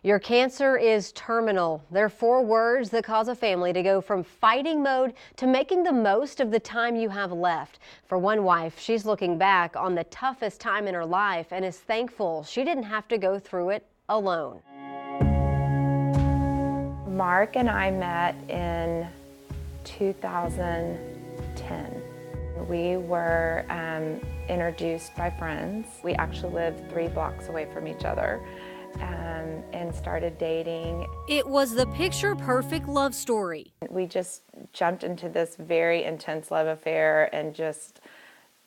Your cancer is terminal. They're 4 words that cause a family to go from fighting mode to making the most of the time you have left. For one wife, she's looking back on the toughest time in her life and is thankful she didn't have to go through it alone. Mark and I met in 2010. We were introduced by friends. We actually lived 3 blocks away from each other. And started dating. It was the picture-perfect love story. We just jumped into this very intense love affair and just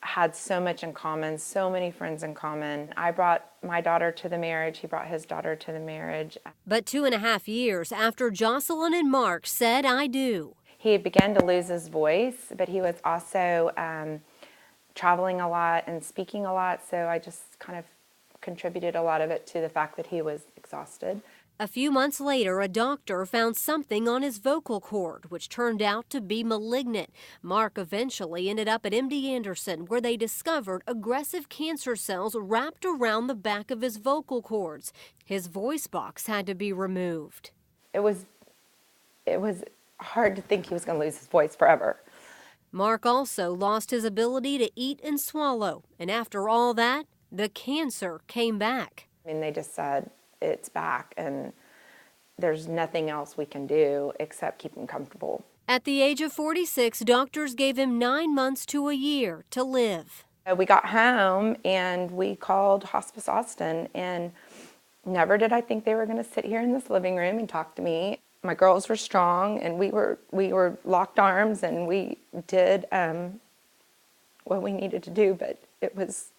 had so much in common, so many friends in common. I brought my daughter to the marriage, he brought his daughter to the marriage. But 2.5 years after Jocelyn and Mark said I do. He began to lose his voice, but he was also traveling a lot and speaking a lot, so I just kind of contributed a lot of it to the fact that he was exhausted. A few months later, a doctor found something on his vocal cord, which turned out to be malignant. Mark eventually ended up at MD Anderson, where they discovered aggressive cancer cells wrapped around the back of his vocal cords. His voice box had to be removed. It was hard to think he was going to lose his voice forever. Mark also lost his ability to eat and swallow, and after all that, the cancer came back. I mean, they just said, it's back, and there's nothing else we can do except keep him comfortable. At the age of 46, doctors gave him 9 months to a year to live. We got home, and we called Hospice Austin, and never did I think they were going to sit here in this living room and talk to me. My girls were strong, and we were locked arms, and we did what we needed to do, but it was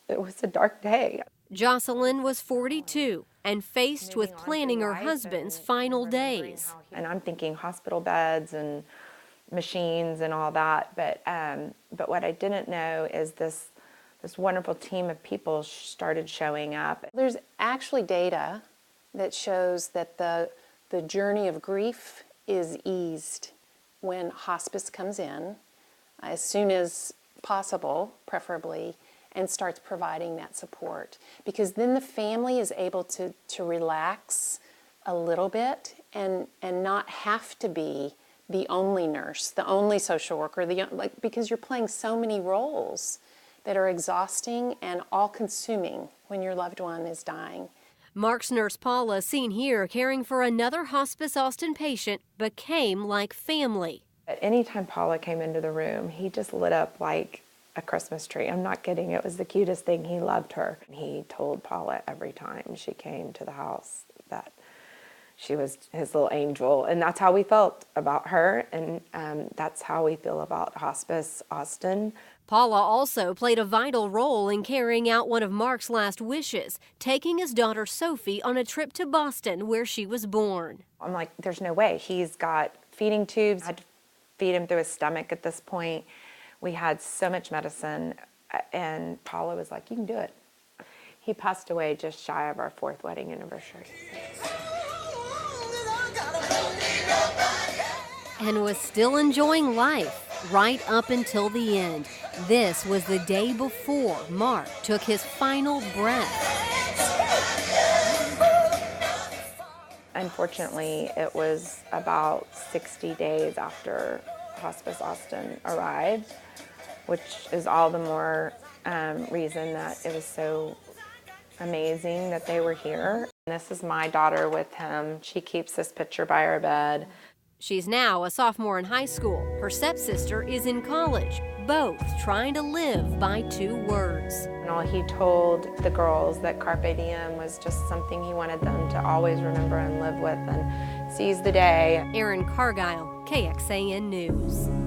a dark day. Jocelyn was 42 and faced with planning her husband's final days. And I'm thinking hospital beds and machines and all that, but what I didn't know is this wonderful team of people started showing up. There's actually data that shows that the journey of grief is eased when hospice comes in as soon as possible, preferably, and starts providing that support. Because then the family is able to relax a little bit and not have to be the only nurse, the only social worker, because you're playing so many roles that are exhausting and all-consuming when your loved one is dying. Mark's nurse Paula, seen here caring for another Hospice Austin patient, became like family. Anytime Paula came into the room, he just lit up like a Christmas tree. I'm not kidding. It was the cutest thing. He loved her. He told Paula every time she came to the house that she was his little angel, and that's how we felt about her, and that's how we feel about Hospice Austin. Paula also played a vital role in carrying out one of Mark's last wishes, taking his daughter Sophie on a trip to Boston where she was born. I'm like, there's no way. He's got feeding tubes. I had to feed him through his stomach at this point. We had so much medicine, and Paula was like, you can do it. He passed away just shy of our 4th wedding anniversary. And was still enjoying life right up until the end. This was the day before Mark took his final breath. Unfortunately, it was about 60 days after Hospice Austin arrived, which is all the more reason that it was so amazing that they were here. And this is my daughter with him. She keeps this picture by her bed. She's now a sophomore in high school. Her stepsister is in college, both trying to live by 2 words. And all he told the girls that Carpe Diem was just something he wanted them to always remember and live with and seize the day. Erin Cargile, KXAN News.